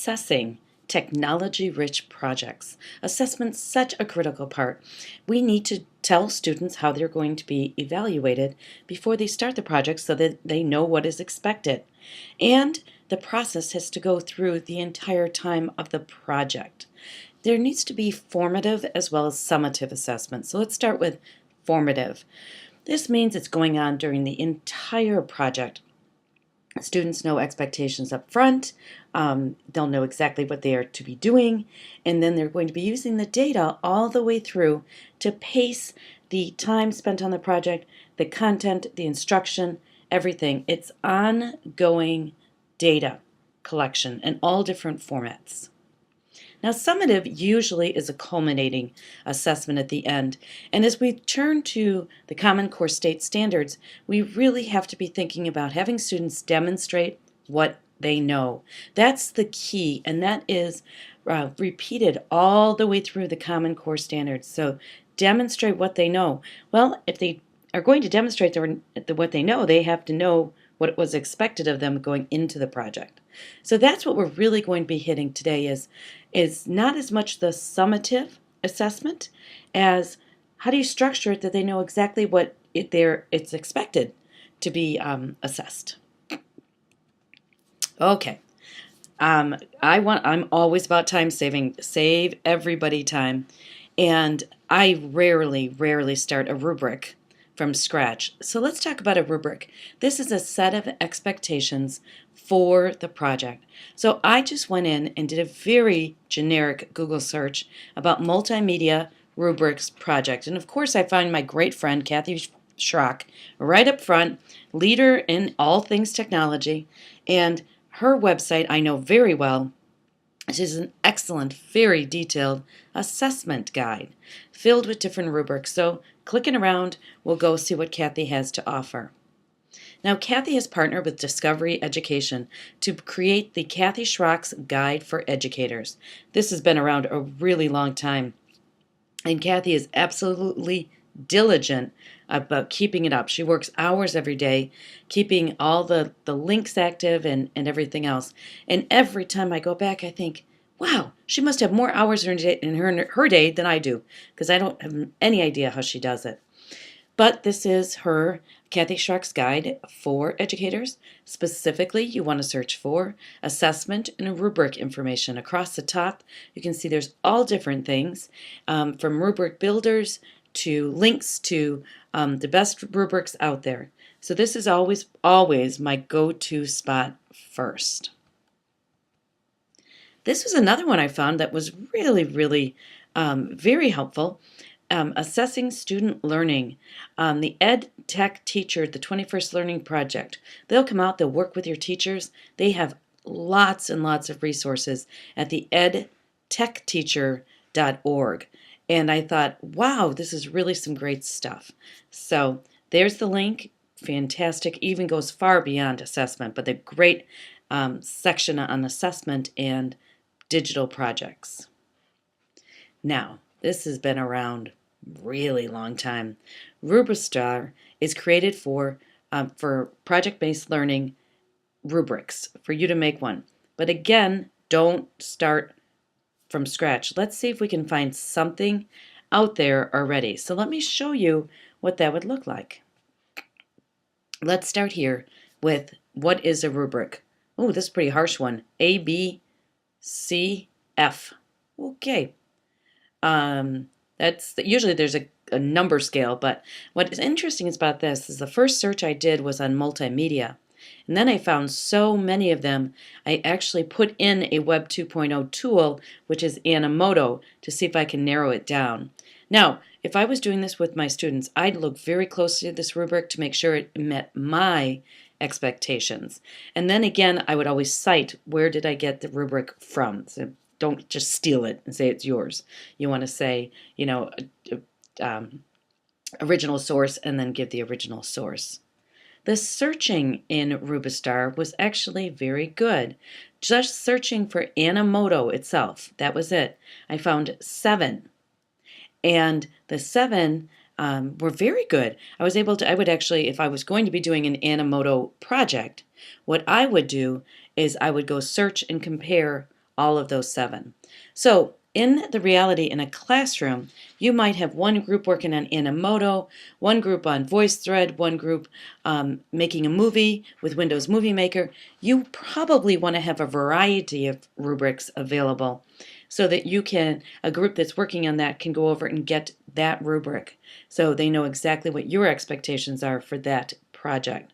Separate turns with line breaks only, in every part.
assessing technology-rich projects. Assessment's such a critical part. We need to tell students how they're going to be evaluated before they start the project so that they know what is expected. And the process has to go through the entire time of the project. There needs to be formative as well as summative assessment. So let's start with formative. This means it's going on during the entire project. Students know expectations up front, they'll know exactly what they are to be doing, and then they're going to be using the data all the way through to pace the time spent on the project, the content, the instruction, everything. It's ongoing data collection in all different formats. Now, summative usually is a culminating assessment at the end, and as we turn to the Common Core State Standards, we really have to be thinking about having students demonstrate what they know. That's the key, and that is repeated all the way through the Common Core Standards. So demonstrate what they know. Well, if they are going to demonstrate what they know, they have to know what was expected of them going into the project. So that's what we're really going to be hitting today is not as much the summative assessment as how do you structure it that they know exactly what it's expected to be assessed. Okay. I'm always about time saving. Save everybody time. And I rarely start a rubric from scratch. So let's talk about a rubric. This is a set of expectations for the project. So I just went in and did a very generic Google search about multimedia rubrics project. And of course I found my great friend Kathy Schrock right up front, leader in all things technology, and her website I know very well. It is an excellent, very detailed assessment guide filled with different rubrics. So clicking around, we'll go see what Kathy has to offer. Now, Kathy has partnered with Discovery Education to create the Kathy Schrock's Guide for Educators. This has been around a really long time, and Kathy is absolutely diligent about keeping it up. She works hours every day, keeping all the links active and everything else. And every time I go back, I think, wow, she must have more hours in her day than I do, because I don't have any idea how she does it. But this is her Kathy Schrock's Guide for Educators. Specifically, you want to search for assessment and rubric information. Across the top, you can see there's all different things, from rubric builders to links to the best rubrics out there. So this is always my go-to spot first. This was another one I found that was really very helpful. Assessing student learning. The Ed Tech Teacher, the 21st Learning Project. They'll come out, they'll work with your teachers. They have lots and lots of resources at the edtechteacher.org. And I thought, wow, this is really some great stuff. So there's the link. Fantastic. Even goes far beyond assessment, but the great section on assessment and digital projects. Now, this has been around really long time. Rubrics is created for project-based learning rubrics, for you to make one. But again, don't start from scratch. Let's see if we can find something out there already. So let me show you what that would look like. Let's start here with what is a rubric. Oh, this is a pretty harsh one. A, B, C, F. Okay. That's usually there's a number scale, but what is interesting about this is the first search I did was on multimedia. And then I found so many of them, I actually put in a Web 2.0 tool, which is Animoto, to see if I can narrow it down. Now, if I was doing this with my students, I'd look very closely at this rubric to make sure it met my expectations. And then again, I would always cite where did I get the rubric from. So don't just steal it and say it's yours. You want to say, original source and then give the original source. The searching in Rubistar was actually very good. Just searching for Animoto itself, that was it. I found 7. And the 7 were very good. I would actually, if I was going to be doing an Animoto project, what I would do is I would go search and compare all of those 7. So in the reality in a classroom, you might have one group working on Animoto, one group on VoiceThread, one group making a movie with Windows Movie Maker. You probably want to have a variety of rubrics available so that a group that's working on that can go over and get that rubric so they know exactly what your expectations are for that project.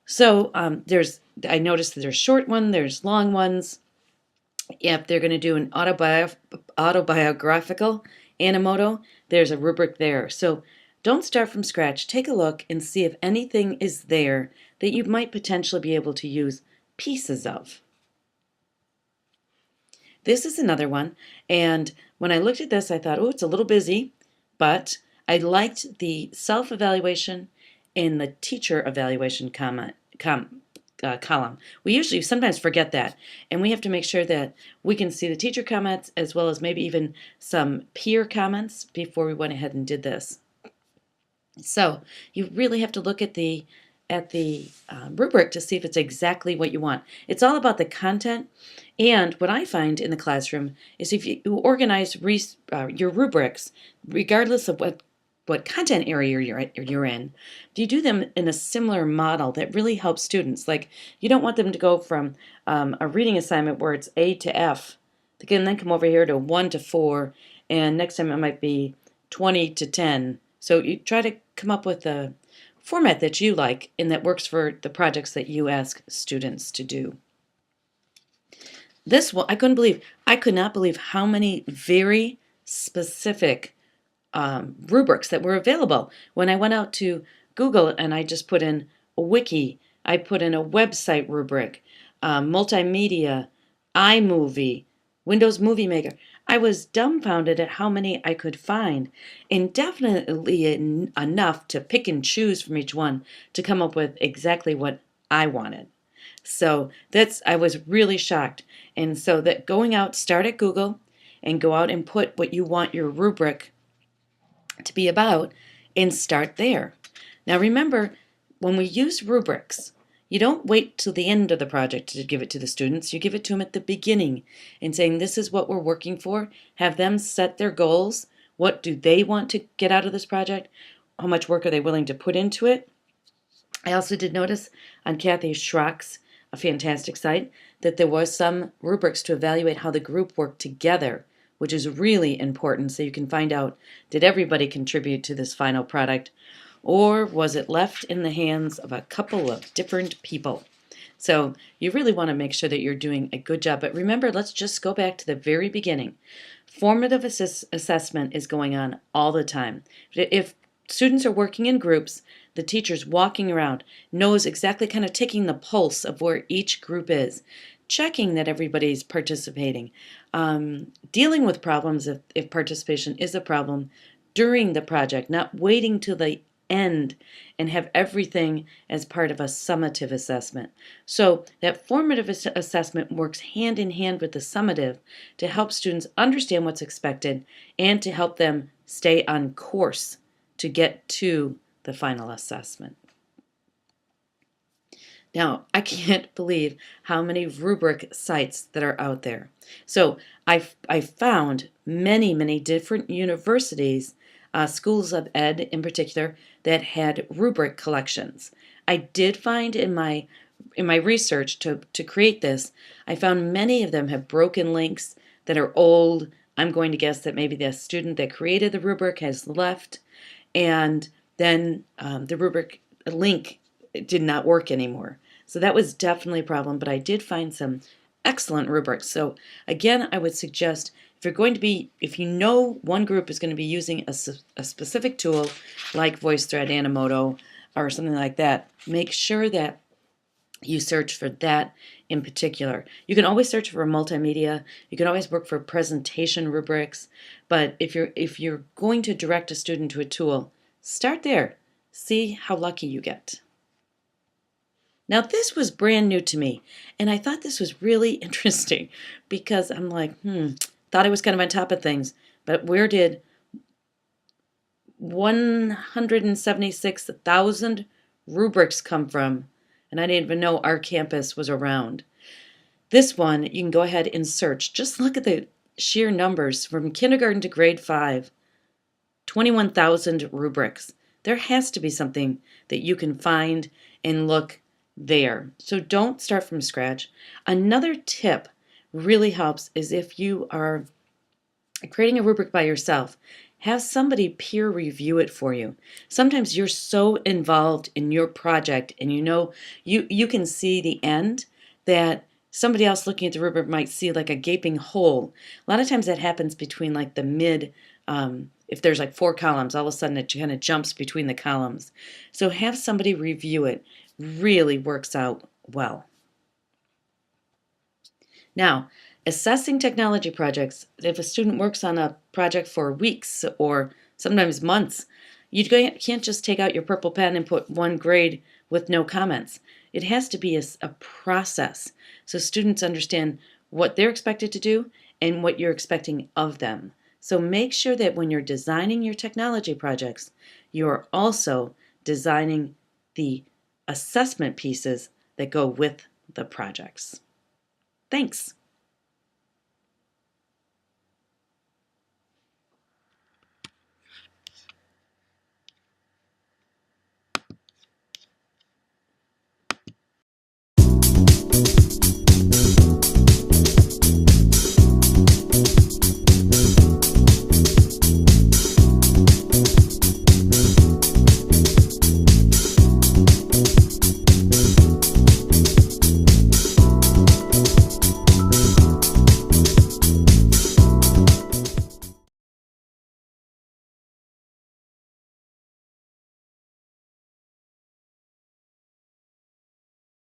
So I noticed that there's short ones, there's long ones. If they're going to do an autobiographical Animoto, there's a rubric there. So don't start from scratch. Take a look and see if anything is there that you might potentially be able to use pieces of. This is another one, and when I looked at this, I thought, oh, it's a little busy, but I liked the self-evaluation and the teacher evaluation column. We usually sometimes forget that, and we have to make sure that we can see the teacher comments as well as maybe even some peer comments before we went ahead and did this. So you really have to look at the rubric to see if it's exactly what you want. It's all about the content, and what I find in the classroom is if you organize your rubrics, regardless of what content area you're in, do you do them in a similar model that really helps students? Like, you don't want them to go from a reading assignment where it's A to F, they can then come over here to 1 to 4, and next time it might be 20 to 10. So you try to come up with a format that you like and that works for the projects that you ask students to do. This one, I could not believe how many very specific rubrics that were available. When I went out to Google and I just put in a wiki, I put in a website rubric, multimedia, iMovie, Windows Movie Maker. I was dumbfounded at how many I could find, and definitely enough to pick and choose from each one to come up with exactly what I wanted. So I was really shocked. And so that going out, start at Google and go out and put what you want your rubric to be about and start there. Now remember, when we use rubrics, you don't wait till the end of the project to give it to the students. You give it to them at the beginning and saying, this is what we're working for. Have them set their goals. What do they want to get out of this project? How much work are they willing to put into it? I also did notice on Kathy SCHROCK'S, a fantastic site, that there was some rubrics to evaluate how the group worked together, which is really important so you can find out, did everybody contribute to this final product? Or was it left in the hands of a couple of different people? So you really want to make sure that you're doing a good job. But remember, let's just go back to the very beginning. Formative assessment is going on all the time. If students are working in groups, the teacher's walking around, knows exactly, kind of taking the pulse of where each group is, checking that everybody's participating, dealing with problems if participation is a problem during the project, not waiting till the end and have everything as part of a summative assessment. So that formative assessment works hand in hand with the summative to help students understand what's expected and to help them stay on course to get to the final assessment. Now, I can't believe how many rubric sites that are out there. So I found many different universities, schools of ed in particular, that had rubric collections. I did find in my research to create this, I found many of them have broken links that are old. I'm going to guess that maybe the student that created the rubric has left, and then the rubric link did not work anymore. So that was definitely a problem, but I did find some excellent rubrics. So again, I would suggest if you know one group is going to be using a specific tool like VoiceThread, Animoto, or something like that, make sure that you search for that in particular. You can always search for multimedia. You can always look for presentation rubrics. But if you're going to direct a student to a tool, start there. See how lucky you get. Now this was brand new to me, and I thought this was really interesting because I'm like, thought I was kind of on top of things, but where did 176,000 rubrics come from? And I didn't even know our campus was around. This one, you can go ahead and search. Just look at the sheer numbers from kindergarten to grade 5, 21,000 rubrics. There has to be something that you can find and look there. So don't start from scratch. Another tip really helps is if you are creating a rubric by yourself, have somebody peer review it for you. Sometimes you're so involved in your project and you can see the end that somebody else looking at the rubric might see like a gaping hole. A lot of times that happens between like the mid, if there's like 4 columns, all of a sudden it kind of jumps between the columns. So have somebody review it. Really works out well. Now, assessing technology projects, if a student works on a project for weeks or sometimes months, you can't just take out your purple pen and put 1 grade with no comments. It has to be a process so students understand what they're expected to do and what you're expecting of them. So make sure that when you're designing your technology projects, you're also designing the assessment pieces that go with the projects. Thanks.